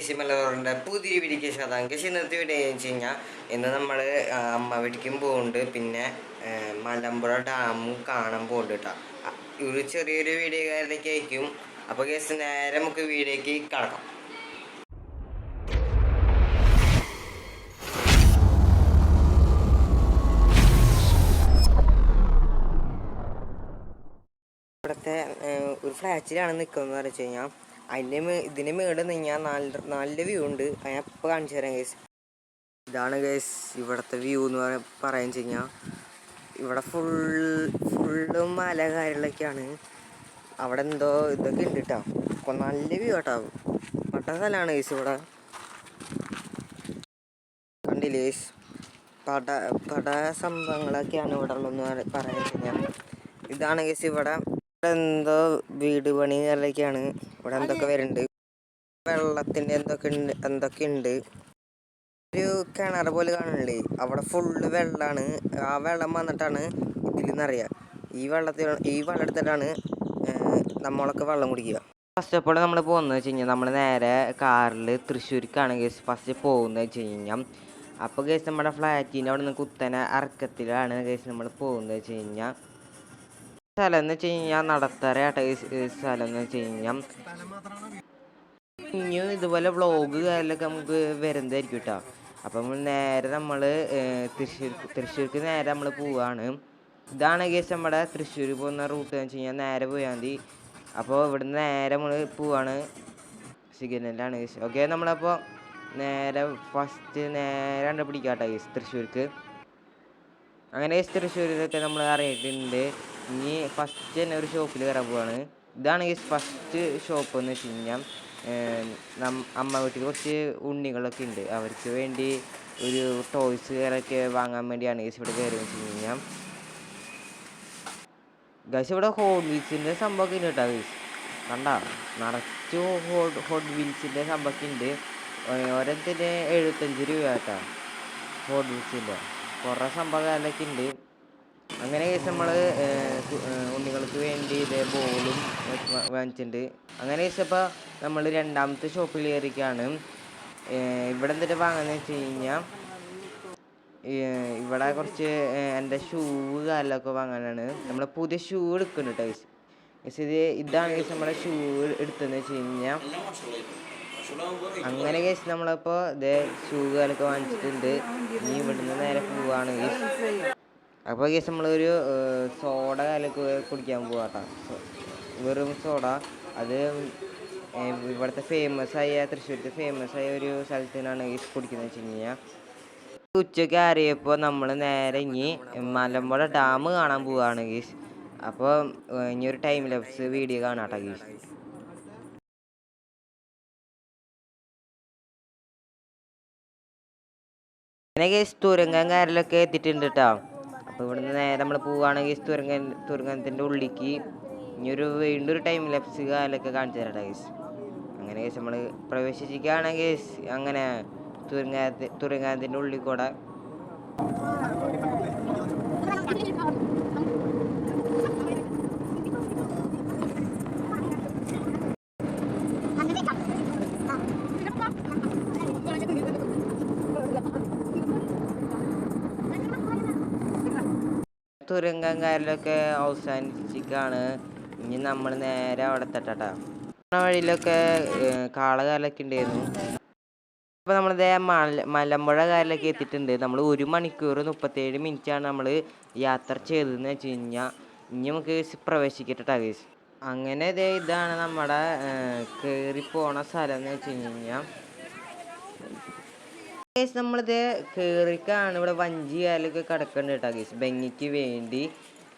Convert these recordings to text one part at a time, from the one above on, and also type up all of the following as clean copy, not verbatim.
കേശി മലബാറിൻ്റെ പുതിയ വീഡിയോക്ക് ശതം കേശി ഇന്നത്തെ വീഡിയോ എന്ന് വെച്ച് കഴിഞ്ഞാൽ ഇന്ന് നമ്മൾ അമ്മ വീട്ടിലേക്കും പോകുന്നുണ്ട്. പിന്നെ മലമ്പുഴ ഡാമും കാണാൻ പോകുന്നുണ്ട് കേട്ടോ. ഒരു ചെറിയൊരു വീഡിയോ കാര്യത്തിലേക്ക് ആയിരിക്കും. അപ്പോൾ കേസ് നേരെ നമുക്ക് വീഡിയോക്ക് കടക്കാം. ഇവിടുത്തെ ഒരു ഫ്ലാറ്റിലാണ് നിൽക്കുന്നതെന്ന് വെച്ച് കഴിഞ്ഞാൽ ഇതിന് മേളിൽ നിന്നാൽ നല്ല വ്യൂ ഉണ്ട്. ഞാൻ ഇപ്പോൾ കാണിച്ചു തരാം കേസ്. ഇതാണ് കേസ് ഇവിടുത്തെ വ്യൂ എന്ന് പറയാൻ വെച്ച് കഴിഞ്ഞാൽ ഇവിടെ ഫുള്ളും മല കാര്യങ്ങളൊക്കെയാണ്. അവിടെ എന്തോ ഇതൊക്കെ ഉണ്ട് കേട്ടോ. നല്ല വ്യൂ കേട്ടോ. പട്ട സ്ഥലമാണ് കേസ്. ഇവിടെ കണ്ടില്ലേ കേസ്, പട സംഭവങ്ങളൊക്കെയാണ് ഇവിടെ ഉള്ളതെന്ന് പറയാൻ വെച്ച് കഴിഞ്ഞാൽ. ഇതാണ് കേസ് ഇവിടെ എന്തോ വീട് പണി കാര്യങ്ങളൊക്കെയാണ്. ഇവിടെ എന്തൊക്കെ വരുന്നുണ്ട്, വെള്ളത്തിൻ്റെ എന്തൊക്കെ ഉണ്ട്. ഒരു കിണർ പോലെ കാണുന്നില്ലേ, അവിടെ ഫുള്ള് വെള്ളമാണ്. ആ വെള്ളം വന്നിട്ടാണ് ഇതിൽ നിന്നറിയുക. ഈ വെള്ളം എടുത്തിട്ടാണ് നമ്മളൊക്കെ വെള്ളം കുടിക്കുക. ഫസ്റ്റ് ഓഫ് ഓൾ നമ്മൾ പോകുന്നത് വെച്ച് കഴിഞ്ഞാൽ നമ്മൾ നേരെ കാറിൽ തൃശ്ശൂർക്കാണ് കേസ് ഫസ്റ്റ് പോകുന്നത് വെച്ച് കഴിഞ്ഞാൽ. അപ്പോൾ കേസ് നമ്മുടെ ഫ്ലാറ്റിൻ്റെ അവിടെ നിന്ന് കുത്തനെ ഇറക്കത്തിലാണ് കേസ് നമ്മൾ പോകുന്നത് വെച്ച് കഴിഞ്ഞാൽ. സ്ഥലം എന്ന് വെച്ച് കഴിഞ്ഞാൽ നടത്തറയാട്ട സ്ഥലം എന്ന് വെച്ച് കഴിഞ്ഞാൽ. ഇനിയും ഇതുപോലെ വ്ളോഗ് കാര്യങ്ങളൊക്കെ നമുക്ക് വരുന്നതായിരിക്കും കേട്ടോ. അപ്പം നേരെ നമ്മൾ തൃശ്ശൂർക്ക് നേരെ നമ്മൾ പോവാണ്. ഇതാണ് കേസ് നമ്മുടെ തൃശ്ശൂർ പോകുന്ന റൂട്ട് എന്ന് വെച്ച് കഴിഞ്ഞാൽ. നേരെ പോയാൽ മതി. അപ്പോൾ ഇവിടുന്ന് നേരെ നമ്മൾ പോവാണ്. സിഗ്നലാണ് കേസ്. ഓക്കെ, നമ്മളപ്പോൾ നേരെ ഫസ്റ്റ് നേരെ കണ്ട് പിടിക്കാം കേട്ടോ കേസ് തൃശ്ശൂർക്ക്. അങ്ങനെ കേസ് തൃശ്ശൂരിലൊക്കെ നമ്മൾ അറിയിട്ടുണ്ട്. ഇനി ഫസ്റ്റ് തന്നെ ഒരു ഷോപ്പിൽ കയറാൻ പോവാണ്. ഇതാണ് കേസ് ഫസ്റ്റ് ഷോപ്പ് എന്ന് വെച്ച് കഴിഞ്ഞാൽ. അമ്മ വീട്ടിൽ കുറച്ച് ഉണ്ണികളൊക്കെ ഉണ്ട്. അവർക്ക് വേണ്ടി ഒരു ടോയ്സ് ഒക്കെ വാങ്ങാൻ വേണ്ടിയാണ് ഗൈസ് ഇവിടെ കയറി വെച്ച് കഴിഞ്ഞാൽ. ഗൈസ് ഇവിടെ ഹോട്ട് വീൽസിൻ്റെ സംഭവമൊക്കെ ഉണ്ട് കേട്ടോ ഗൈസ്. കണ്ട നിറച്ച് ഹോട്ട് വീൽസിൻ്റെ സംഭവമൊക്കെ ഉണ്ട്. ഓരോരുത്തര് 75 രൂപ കേട്ടോ ഹോട്ട് വീൽസിൻ്റെ. കുറേ സംഭവങ്ങളൊക്കെ ഉണ്ട്. അങ്ങനെ കേസ് നമ്മൾ ഉണ്ണികൾക്ക് വേണ്ടി ഇതേ ബോളും വാങ്ങിച്ചിട്ടുണ്ട്. അങ്ങനെ കേസ് അപ്പോൾ നമ്മൾ രണ്ടാമത്തെ ഷോപ്പിൽ കയറിയൊക്കെയാണ്. ഇവിടെ എന്തിട്ട് വാങ്ങാന്ന് വെച്ച് കഴിഞ്ഞാൽ ഇവിടെ കുറച്ച് എൻ്റെ ഷൂ കാലൊക്കെ വാങ്ങാനാണ്. നമ്മൾ പുതിയ ഷൂ എടുക്കുന്നുണ്ട് കേസ്. ഇതാണ് കേസ് നമ്മുടെ ഷൂ എടുത്തതെന്ന് വെച്ച് കഴിഞ്ഞാൽ. അങ്ങനെ കേസ് നമ്മളിപ്പോൾ ഇതേ ഷൂ കാലൊക്കെ വാങ്ങിച്ചിട്ടുണ്ട്. ഇനി ഇവിടുന്ന് നേരെ പോവാണ് കേസ്. അപ്പോൾ കേസ് നമ്മളൊരു സോഡ കാലൊക്കെ കുടിക്കാൻ പോവാട്ടോ. വെറും സോഡ. അത് ഇവിടുത്തെ തൃശ്ശൂരത്തെ ഫേമസായ ഒരു സ്ഥലത്തു നിന്നാണ് കേസ് കുടിക്കുന്നത് വെച്ച് കഴിഞ്ഞാൽ. ഉച്ചയ്ക്ക് അറിയപ്പോൾ നമ്മൾ നേരെ ഇനി മലമ്പുഴ ഡാം കാണാൻ പോവുകയാണ് കേസ്. അപ്പോൾ ഇനി ഒരു ടൈം ലാപ്സ് വീഡിയോ കാണാട്ടോ കേസ്. അങ്ങനെ കേസ് തുരങ്കക്കാരിലൊക്കെ എത്തിയിട്ടുണ്ട് കേട്ടോ. അപ്പോൾ ഇവിടുന്ന് നേരെ നമ്മൾ പോവുകയാണെങ്കിൽ തുരങ്കത്തിൻ്റെ ഉള്ളിലേക്ക് ഇനിയൊരു വീണ്ടും ഒരു ടൈം ലാപ്സ് കാലൊക്കെ കാണിച്ചു തരാം കേസ്. അങ്ങനെ കേസ് നമ്മൾ പ്രവേശിക്കുകയാണെങ്കിൽ കേസ് അങ്ങനെ തുരങ്കത്തിൻ്റെ ഉള്ളിൽ കൂടെ തുരങ്കക്കാരിലൊക്കെ അവസാനിച്ചിട്ടാണ്. ഇനി നമ്മൾ നേരെ അവിടെ തട്ടാ. വഴിയിലൊക്കെ കാളകാലൊക്കെ ഉണ്ടായിരുന്നു. അപ്പോൾ നമ്മളിതേ മലമ്പുഴ കായലിലൊക്കെ എത്തിയിട്ടുണ്ട്. നമ്മൾ 1 മണിക്കൂർ 37 മിനിറ്റാണ് നമ്മൾ യാത്ര ചെയ്തതെന്ന് വെച്ച് കഴിഞ്ഞാൽ. ഇനി നമുക്ക് പ്രവേശിക്കട്ടെ കേസ്. അങ്ങനെ ഇതാണ് നമ്മുടെ കയറിപ്പോണ സ്ഥലം എന്ന് വെച്ച് കഴിഞ്ഞാൽ. കേസ് നമ്മളിത് കയറിക്കാണ്. ഇവിടെ വഞ്ചി കാലൊക്കെ കിടക്കുന്നുണ്ട് കേട്ടോ കേസ് ഭംഗിക്ക് വേണ്ടി.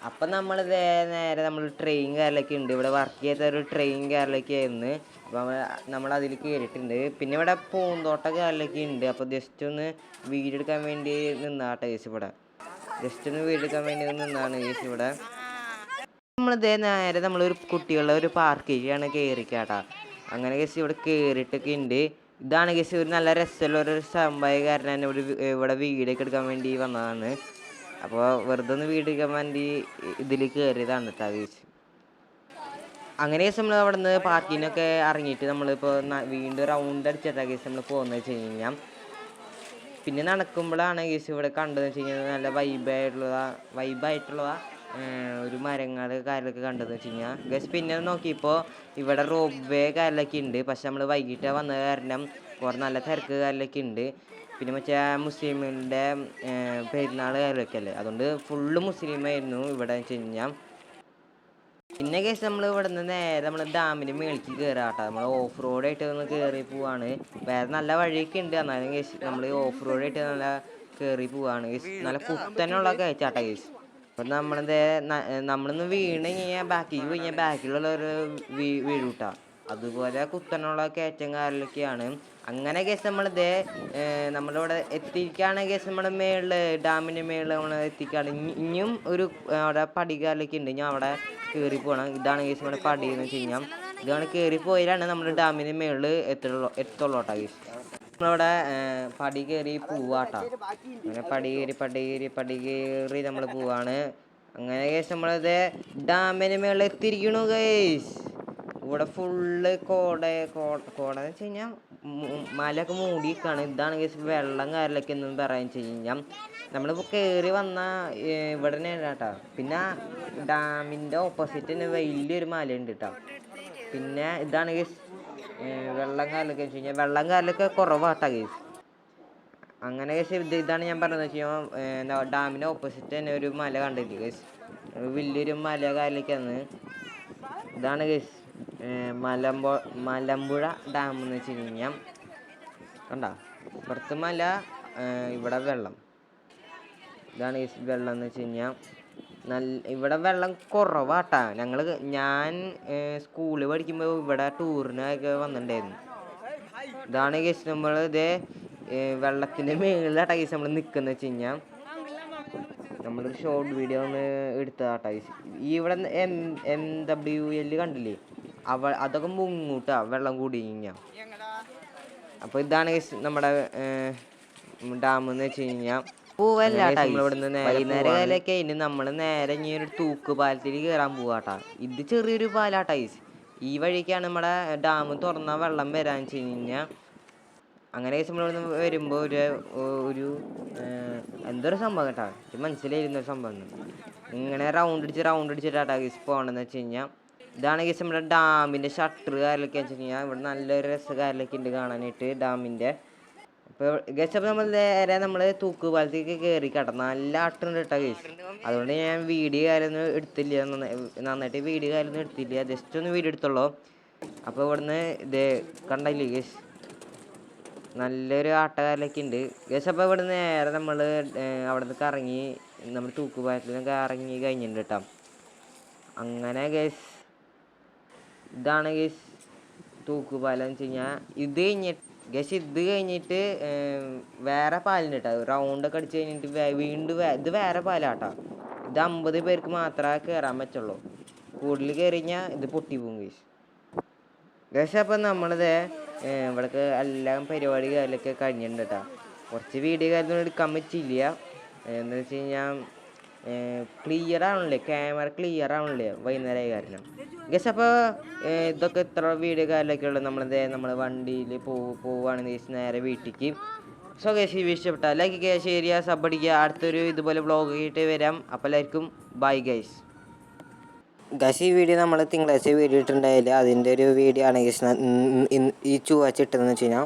അപ്പം നമ്മളിത് നേരെ നമ്മൾ ട്രെയിൻ കാലൊക്കെ ഉണ്ട്. ഇവിടെ വർക്ക് ചെയ്ത ഒരു ട്രെയിൻ കാലൊക്കെ ആയിരുന്നു. അപ്പം നമ്മൾ അതിൽ കയറിയിട്ടുണ്ട്. പിന്നെ ഇവിടെ പൂന്തോട്ട കാലൊക്കെ ഉണ്ട്. അപ്പോൾ ജസ്റ്റ് ഒന്ന് വീഡിയോ എടുക്കാൻ വേണ്ടി നിന്നാട്ടെ കേസ്. ഇവിടെ ജസ്റ്റ് ഒന്ന് വീഡിയോ എടുക്കാൻ വേണ്ടി നിന്നാണ് കേസ്. ഇവിടെ നമ്മളിതേ നേരെ നമ്മളൊരു കുട്ടികളുടെ ഒരു പാർക്കിലേക്കാണ് കയറിക്കാട്ടാ. അങ്ങനെ കേസ് ഇവിടെ കയറിയിട്ടൊക്കെ ഉണ്ട്. ഇതാണ് കേസ് ഒരു നല്ല രസമുള്ള ഒരു സംഭവകാരൻ തന്നെ ഇവിടെ വീഡിയോ ഒക്കെ എടുക്കാൻ വേണ്ടി വന്നതാണ്. അപ്പോൾ വെറുതെ ഒന്ന് വീഡിയോ എടുക്കാൻ വേണ്ടി ഇതിൽ കയറിയതാണ് കേട്ടോ കേസ്. അങ്ങനെ കേസ് നമ്മൾ അവിടെ നിന്ന് പാർക്കിനൊക്കെ ഇറങ്ങിയിട്ട് നമ്മളിപ്പോൾ വീണ്ടും റൗണ്ട് അടിച്ചിട്ടാണ് കേസ് നമ്മൾ പോകുന്നത് വെച്ച് കഴിഞ്ഞാൽ. പിന്നെ നടക്കുമ്പോഴാണ് കേസ് ഇവിടെ കണ്ടതെന്ന് വെച്ച് കഴിഞ്ഞാൽ നല്ല വൈബായിട്ടുള്ള ഒരു മരങ്ങൾ കാര്യങ്ങളൊക്കെ കണ്ടതെന്ന് വെച്ച് കഴിഞ്ഞാൽ ഗസ്. പിന്നെ നോക്കിയപ്പോൾ ഇവിടെ റോപ്പ് വേ കാര്യങ്ങളൊക്കെ ഉണ്ട്. പക്ഷെ നമ്മൾ വൈകിട്ട് വന്നത് കാരണം കുറേ നല്ല തിരക്ക് കാര്യങ്ങളൊക്കെ ഉണ്ട്. പിന്നെ മറ്റേ മുസ്ലിമിൻ്റെ പെരുന്നാൾ കാര്യമൊക്കെ അല്ലേ, അതുകൊണ്ട് ഫുള്ള് മുസ്ലിമായിരുന്നു ഇവിടെ വെച്ച് കഴിഞ്ഞാൽ. പിന്നെ കേസ് നമ്മൾ ഇവിടെ നിന്ന് നേരെ നമ്മൾ ഡാമിൻ്റെ മേളിലേക്ക് കയറാം കേട്ടോ. നമ്മൾ ഓഫ് റോഡായിട്ട് ഒന്ന് കയറി പോവാണ്. വേറെ നല്ല വഴിയൊക്കെ ഉണ്ട്, എന്നാലും കേസ് നമ്മൾ ഓഫ് റോഡായിട്ട് നല്ല കയറി പോവാണ് കേസ്. നല്ല കുത്തനെയുള്ള കയറ്റാട്ടോ കേസ്. അപ്പം നമ്മളൊന്ന് വീണ് കഴിഞ്ഞാൽ ബാക്കിലേക്ക് പോയി കഴിഞ്ഞാൽ ബാക്കിലുള്ളൊരു വീഴും കേട്ടോ. അതുപോലെ കുത്തനെയുള്ള കയറ്റം കാര്യങ്ങളൊക്കെയാണ്. അങ്ങനെ കേസ് നമ്മളിവിടെ എത്തിക്കുകയാണ് കേസ്. നമ്മുടെ മേളിൽ ഡാമിൻ്റെ മേളിൽ നമ്മൾ എത്തിക്കുകയാണ്. ഇനിയും ഒരു അവിടെ പടികാലൊക്കെ ഉണ്ട്, ഞാൻ അവിടെ കയറി പോകണം. ഇതാണ് കേസ് നമ്മുടെ പടി എന്ന് വെച്ച് കഴിഞ്ഞാൽ. ഇതാണ് കയറി പോയാലാണ് നമ്മൾ ഡാമിൻ്റെ മേളിൽ എത്തുള്ളൂ കേട്ടോ കേസ്. നമ്മളവിടെ പടി കയറി പോവാട്ടോ. അങ്ങനെ പടി കയറി നമ്മൾ പോവാണ്. അങ്ങനെ കേസ് നമ്മളത് ഡാമിൻ്റെ മേളിൽ എത്തിയിരിക്കണു ഗൈസ്. ഇവിടെ ഫുള്ള് കോട വെച്ച് കഴിഞ്ഞാൽ മലയൊക്കെ മൂടിയിരിക്കുകയാണ്. ഇതാണ് കേസ് വെള്ളം കാര്യങ്ങളൊക്കെ എന്ന് പറയാൻ വെച്ച് കഴിഞ്ഞാൽ. നമ്മളിപ്പോൾ കയറി വന്ന ഇവിടെ തന്നെ കേട്ടോ. പിന്നെ ഡാമിൻ്റെ ഓപ്പോസിറ്റ് തന്നെ വലിയൊരു മലയുണ്ട് കേട്ടോ. പിന്നെ ഇതാണ് കേസ് വെള്ളം കാലൊക്കെ വെച്ച് കഴിഞ്ഞാൽ വെള്ളം കാലൊക്കെ കുറവാട്ടോ കേസ്. അങ്ങനെ കേസ് ഇതാണ് ഞാൻ പറഞ്ഞതെന്ന് വെച്ച് കഴിഞ്ഞാൽ ഡാമിൻ്റെ ഓപ്പോസിറ്റ് തന്നെ ഒരു മല കണ്ടില്ലേ കേസ്, വലിയൊരു മല കാലൊക്കെയാണ്. ഇതാണ് കേസ് മലമ്പുഴ ഡാം എന്ന് വെച്ച് കഴിഞ്ഞാൽ. കണ്ട പുറത്ത് മല, ഇവിടെ വെള്ളം. ഇതാണ് കേസ് വെള്ളം എന്ന് വെച്ച് കഴിഞ്ഞാൽ. ഇവിടെ വെള്ളം കുറവാട്ടാ. ഞാൻ സ്കൂളിൽ പഠിക്കുമ്പോൾ ഇവിടെ ടൂറിനൊക്കെ വന്നിട്ടുണ്ടായിരുന്നു. ഇതാണ് കേസ് നമ്മൾ വെള്ളത്തിൻ്റെ മേളിലാട്ടാ കേസ് നമ്മൾ നിൽക്കുന്നത് വെച്ച് കഴിഞ്ഞാൽ. നമ്മളൊരു ഷോർട്ട് വീഡിയോ ഒന്ന് എടുത്തതാട്ടാ കേസ്. ഇവിടെ NWL കണ്ടില്ലേ, അതൊക്കെ മുങ്ങൂട്ടാ വെള്ളം കൂടി കഴിഞ്ഞാൽ. അപ്പോൾ ഇതാണ് കേസ് നമ്മുടെ ഡാം എന്ന് വെച്ച് കഴിഞ്ഞാൽ. നമ്മളിവിടുന്ന് വൈകുന്നേരം കാലമൊക്കെ ഇനി നമ്മൾ നേരെ ഇനി ഒരു തൂക്കുപാലത്തിൽ കയറാൻ പോവാട്ടാ. ഇത് ചെറിയൊരു പാലാട്ടാ കേസ്. ഈ വഴിക്കാണ് നമ്മുടെ ഡാം തുറന്ന വെള്ളം വരാന്ന് വെച്ച് കഴിഞ്ഞാൽ. അങ്ങനെ കേസ് നമ്മളിവിടുന്ന് വരുമ്പോൾ ഒരു എന്തൊരു സംഭവം കേട്ടാ, മനസ്സിലായിരുന്നൊരു സംഭവം. ഇങ്ങനെ റൗണ്ട് അടിച്ചിട്ടാട്ടാ കേസ് പോകണമെന്ന് വെച്ച് കഴിഞ്ഞാൽ. ഇതാണ് കേസ് നമ്മുടെ ഡാമിൻ്റെ ഷട്ടർ കാര്യമൊക്കെ വെച്ച് കഴിഞ്ഞാൽ. ഇവിടെ നല്ലൊരു രസകാരമൊക്കെ ഉണ്ട് കാണാനായിട്ട് ഡാമിൻ്റെ. അപ്പോൾ ഗസ് നമ്മൾ നേരെ നമ്മൾ തൂക്കുപാലത്തേക്ക് കയറി കേട്ടോ. നല്ല ആട്ടുണ്ട് കേട്ടോ കേസ്. അതുകൊണ്ട് ഞാൻ വീഡിയോ കാര്യമൊന്നും എടുത്തില്ല, നന്നായിട്ട് വീഡിയോ കാര്യമൊന്നും എടുത്തില്ല, ജസ്റ്റ് ഒന്ന് വീഡിയോ എടുത്തുള്ളൂ. അപ്പോൾ ഇവിടുന്ന് കണ്ടില്ലേ ഗസ്, നല്ലൊരു ആട്ടക്കാരലൊക്കെ ഉണ്ട് ഗസ്. അപ്പോൾ ഇവിടുന്ന് നേരെ നമ്മൾ അവിടെ നിന്ന് കറങ്ങി നമ്മൾ തൂക്കുപാലത്തിലൊക്കെ ഇറങ്ങി കഴിഞ്ഞിട്ടുണ്ട് കേട്ടോ. അങ്ങനെ ഗസ് ഇതാണ് ഗസ് തൂക്കുപാലം എന്ന് വെച്ച് കഴിഞ്ഞാൽ. ഇത് കഴിഞ്ഞിട്ട് വേറെ പാലുണ്ട് കേട്ടോ. റൗണ്ടൊക്കെ അടിച്ച് കഴിഞ്ഞിട്ട് വീണ്ടും ഇത് വേറെ പാലാട്ടോ. ഇത് 50 പേർക്ക് മാത്രമേ കയറാൻ പറ്റുള്ളൂ. കൂടുതൽ കയറി കഴിഞ്ഞാൽ ഇത് പൊട്ടിപ്പോകും ഗൈസ്. ഗൈസ് അപ്പം നമ്മളിത് ഇവിടേക്ക് എല്ലാം പരിപാടി കാര്യമൊക്കെ കഴിഞ്ഞിട്ടുണ്ട് കേട്ടോ. കുറച്ച് വീഡിയോ കാര്യമൊന്നും എടുക്കാൻ പറ്റിയില്ല. എന്താ വെച്ച് കഴിഞ്ഞാൽ ക്ലിയർ ആവണില്ലേ, ക്യാമറ ക്ലിയർ ആവണില്ലേ വൈകുന്നേരം കാരണം ഗസ്. അപ്പോൾ ഇതൊക്കെ ഇത്ര വീഡിയോ കാര്യമൊക്കെ ഉള്ളത്. നമ്മൾ വണ്ടിയിൽ പോവുകയാണെങ്കിൽ നേരെ വീട്ടിലേക്ക്. സോ ഗസ് ഈ ഇഷ്ടപ്പെട്ടാൽ ലൈക്ക് ചെയ്യുക, ഷെയർ ചെയ്യുക, സബ് അടിക്കുക. അടുത്തൊരു ഇതുപോലെ വ്ളോഗ് ആയിട്ട് വരാം. അപ്പോൾ എല്ലാവർക്കും ബൈ ഗൈസ്. ഗസ് ഈ വീഡിയോ നമ്മൾ തിങ്കളാഴ്ച വീഡിയോ ഇട്ടുണ്ടായില്ല, അതിൻ്റെ ഒരു വീഡിയോ ആണ് ഗസ് ഈ ചൊവ്വാഴ്ച ഇട്ടതെന്ന് വെച്ച് കഴിഞ്ഞാൽ.